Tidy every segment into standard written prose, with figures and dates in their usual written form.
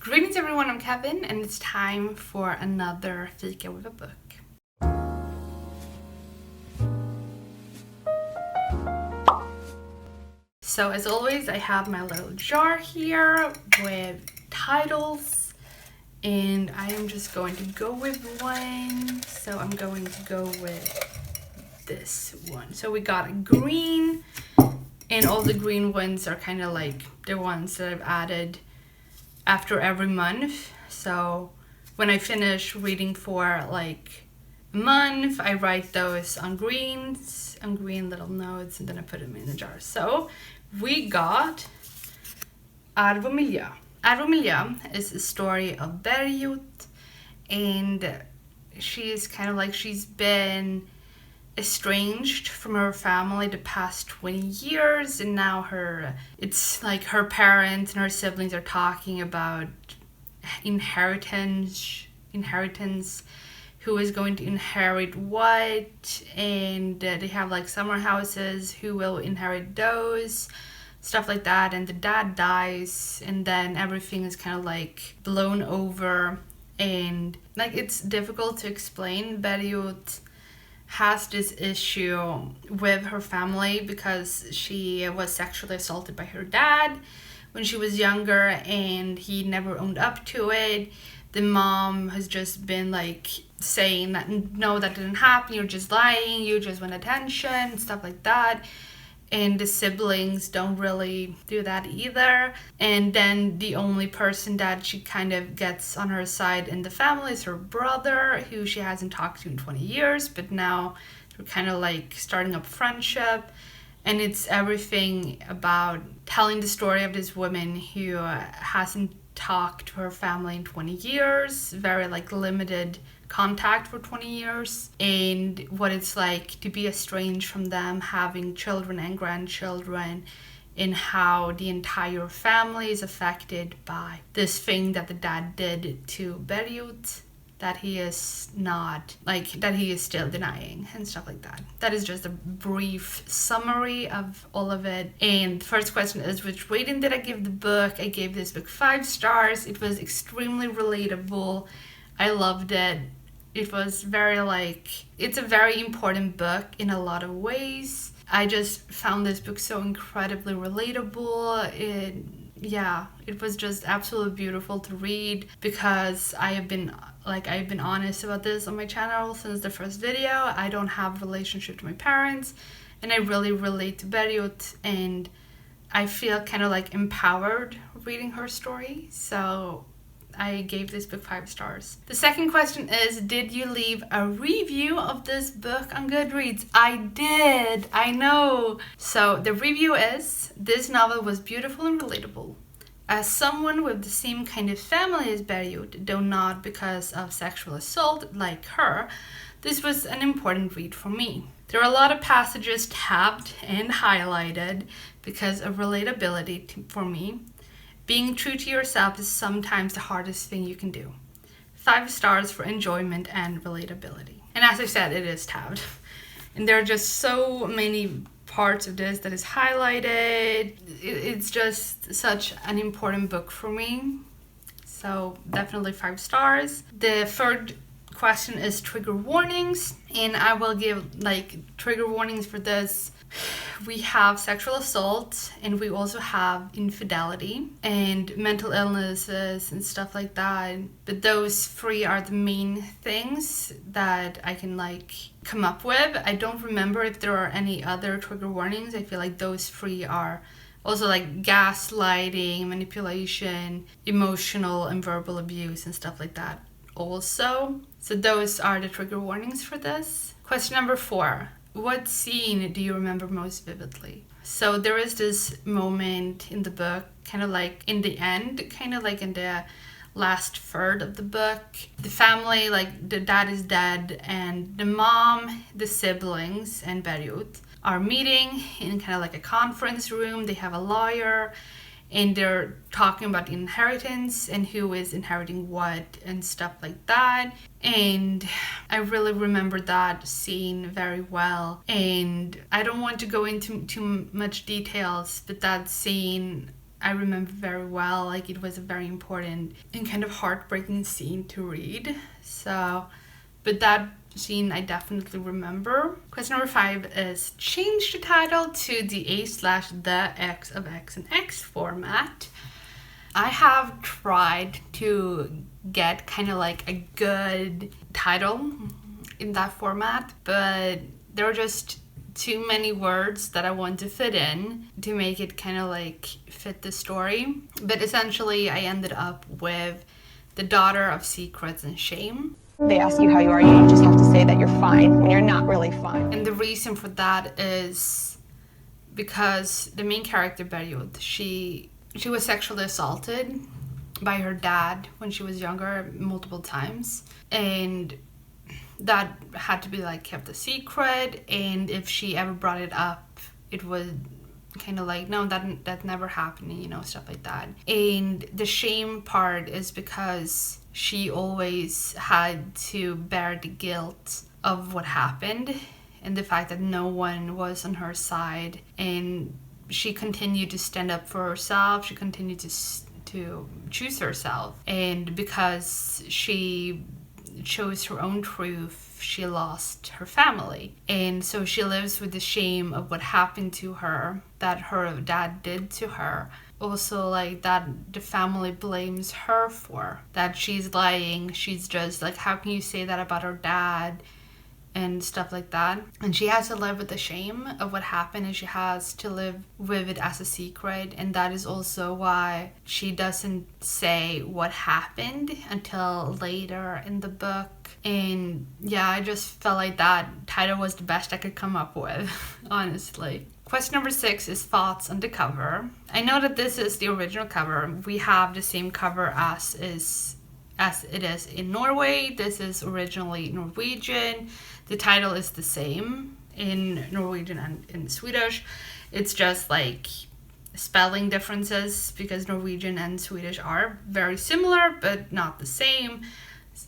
Greetings everyone, I'm Kevin and it's time for another Fika with a Book. So as always, I have my little jar here with titles and I am just going to go with one. So I'm going to go with this one. So we got a green, and all the green ones are kind of like the ones that I've added after every month. So when I finish reading for like a month, I write those on green little notes, and then I put them in the jar. So we got Miljö. Miljö is a story of Berjut, and she's kind of like, she's been estranged from her family the past 20 years, and now it's like her parents and her siblings are talking about inheritance, who is going to inherit what, and they have like summer houses, who will inherit those, stuff like that. And the dad dies, and then everything is kind of like blown over, and like it's difficult to explain. Berjut has this issue with her family because she was sexually assaulted by her dad when she was younger, and he never owned up to it. The mom has just been like saying that no, that didn't happen, you're just lying, you just want attention, stuff like that. And the siblings don't really do that either. And then the only person that she kind of gets on her side in the family is her brother, who she hasn't talked to in 20 years, but now they're kind of like starting up friendship. And it's everything about telling the story of this woman who hasn't talked to her family in 20 years, very like limited contact for 20 years, and what it's like to be estranged from them, having children and grandchildren, and how the entire family is affected by this thing that the dad did to Berjut, that he is not, like, that he is still denying and stuff like that. That is just a brief summary of all of it. And the first question is, which rating did I give the book? I gave this book 5 stars. It was extremely relatable. I loved it. It was very like, it's a very important book in a lot of ways. I just found this book so incredibly relatable. It was just absolutely beautiful to read, because I've been honest about this on my channel since the first video. I don't have a relationship to my parents, and I really relate to Berjut, and I feel kind of like empowered reading her story. So I gave this book 5 stars. The second question is, did you leave a review of this book on Goodreads? I did, I know. So the review is, this novel was beautiful and relatable. As someone with the same kind of family as Berjut, though not because of sexual assault like her, this was an important read for me. There are a lot of passages tabbed and highlighted because of relatability for me. Being true to yourself is sometimes the hardest thing you can do. 5 stars for enjoyment and relatability. And as I said, it is tabbed. And there are just so many parts of this that is highlighted. It's just such an important book for me. So definitely 5 stars. The third question is trigger warnings. And I will give like trigger warnings for this. We have sexual assault, and we also have infidelity and mental illnesses and stuff like that. But those 3 are the main things that I can like come up with. I don't remember if there are any other trigger warnings. I feel like those 3 are also like gaslighting, manipulation, emotional and verbal abuse and stuff like that also. So those are the trigger warnings for this. Question number 4. What scene do you remember most vividly? So there is this moment in the book, kind of like in the end, kind of like in the last third of the book. The family, like the dad is dead, and the mom, the siblings, and Berjut are meeting in kind of like a conference room. They have a lawyer, and they're talking about inheritance and who is inheriting what and stuff like that. And I really remember that scene very well. And I don't want to go into too much details, but that scene I remember very well. Like, it was a very important and kind of heartbreaking scene to read. So, but that scene I definitely remember. Question number 5 is change the title to the A/the X of X and X format. I have tried to get kind of like a good title in that format, but there are just too many words that I want to fit in to make it kind of like fit the story. But essentially, I ended up with The Daughter of Secrets and Shame. They ask you how you are, you just have to say that you're fine when you're not really fine. And the reason for that is because the main character, Berjot, she was sexually assaulted by her dad when she was younger multiple times. And that had to be like kept a secret, and if she ever brought it up, it would kind of like, no, that never happened, you know, stuff like that. And the shame part is because she always had to bear the guilt of what happened and the fact that no one was on her side, and she continued to stand up for herself. She continued to choose herself, and because she chose her own truth, she lost her family. And so she lives with the shame of what happened to her, that her dad did to her. Also, like, that the family blames her for, that she's lying. She's just like, how can you say that about her dad? And stuff like that. And she has to live with the shame of what happened, and she has to live with it as a secret. And that is also why she doesn't say what happened until later in the book. And yeah, I just felt like that title was the best I could come up with, honestly. Question number 6 is thoughts on the cover. I know that this is the original cover. We have the same cover as it is in Norway. This is originally Norwegian. The title is the same in Norwegian and in Swedish. It's just like spelling differences, because Norwegian and Swedish are very similar but not the same.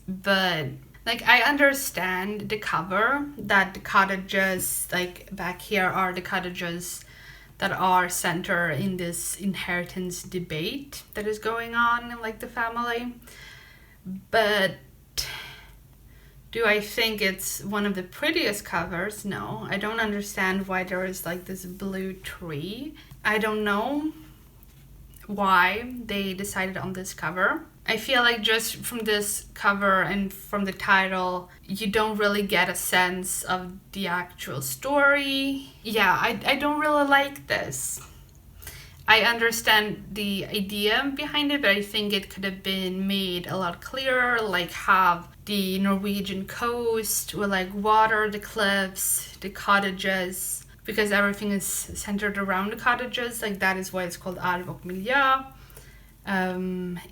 But like, I understand the cover, that the cottages, like back here are the cottages that are center in this inheritance debate that is going on in like the family. But do I think it's one of the prettiest covers? No. I don't understand why there is like this blue tree. I don't know why they decided on this cover. I feel like just from this cover and from the title, you don't really get a sense of the actual story. Yeah, I don't really like this. I understand the idea behind it, but I think it could have been made a lot clearer, like have the Norwegian coast with like water, the cliffs, the cottages, because everything is centered around the cottages. Like, that is why it's called arv och miljö.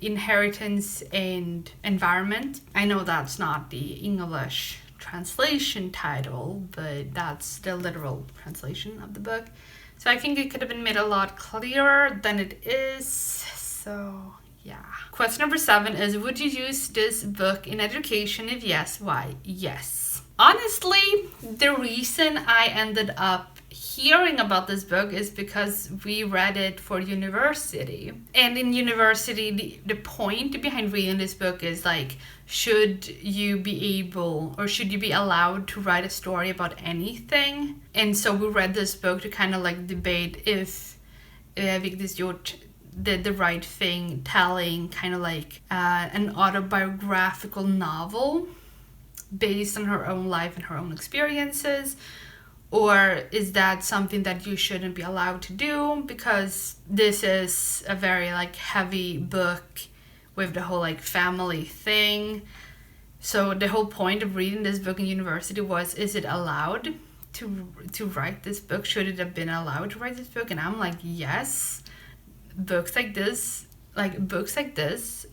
Inheritance and environment. I know that's not the English translation title, but that's the literal translation of the book. So I think it could have been made a lot clearer than it is. So yeah. Question number 7 is, would you use this book in education? If yes, why? Yes. Honestly, the reason I ended up hearing about this book is because we read it for university. And in university, the point behind reading this book is like, should you be able or should you be allowed to write a story about anything? And so we read this book to kind of like debate if Vigdis Hjorth did the right thing, telling kind of like an autobiographical novel based on her own life and her own experiences. Or is that something that you shouldn't be allowed to do, because this is a very like heavy book with the whole like family thing. So the whole point of reading this book in university was, is it allowed to write this book? Should it have been allowed to write this book? And I'm like, yes. Books like this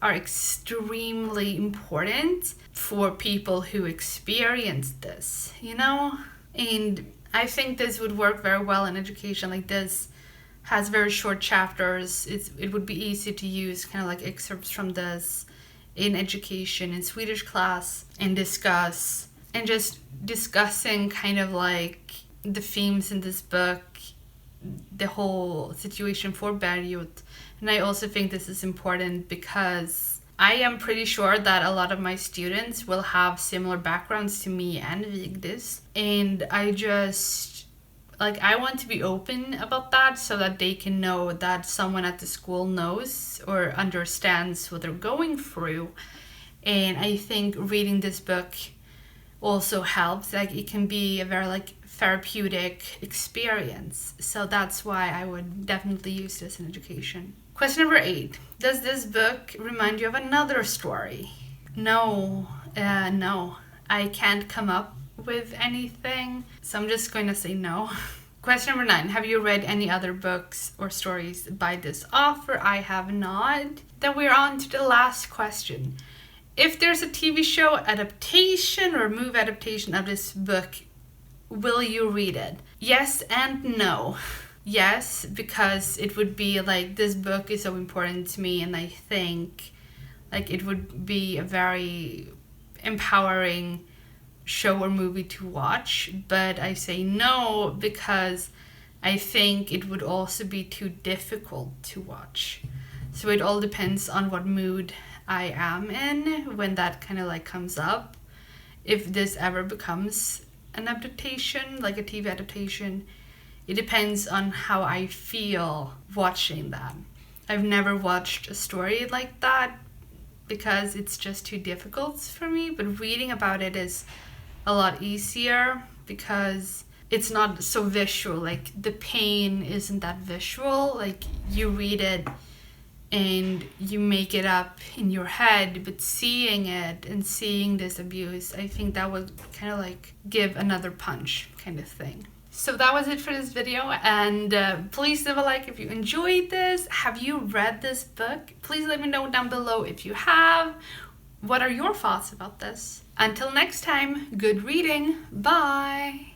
are extremely important for people who experience this, you know? And I think this would work very well in education. Like, this has very short chapters. It would be easy to use kind of like excerpts from this in education, in Swedish class, and just discussing kind of like the themes in this book, the whole situation for Berjot And I also think this is important because I am pretty sure that a lot of my students will have similar backgrounds to me and Vigdis. And I want to be open about that so that they can know that someone at the school knows or understands what they're going through. And I think reading this book also helps. Like, it can be a very therapeutic experience. So that's why I would definitely use this in education. Question number 8. Does this book remind you of another story? No. I can't come up with anything, so I'm just going to say no. Question number 9. Have you read any other books or stories by this author? I have not. Then we're on to the last question. If there's a TV show adaptation or movie adaptation of this book, will you read it? Yes and no. Yes, because it would be this book is so important to me, and I think it would be a very empowering show or movie to watch. But I say no because I think it would also be too difficult to watch. So it all depends on what mood I am in when that kind of comes up. If this ever becomes an adaptation, like a TV adaptation, it depends on how I feel watching that. I've never watched a story like that because it's just too difficult for me, but reading about it is a lot easier because it's not so visual. The pain isn't that visual. You read it and you make it up in your head, but seeing it and seeing this abuse, I think that would kind of give another punch kind of thing. So that was it for this video, and please leave a like if you enjoyed this. Have you read this book? Please let me know down below if you have. What are your thoughts about this? Until next time, good reading. Bye!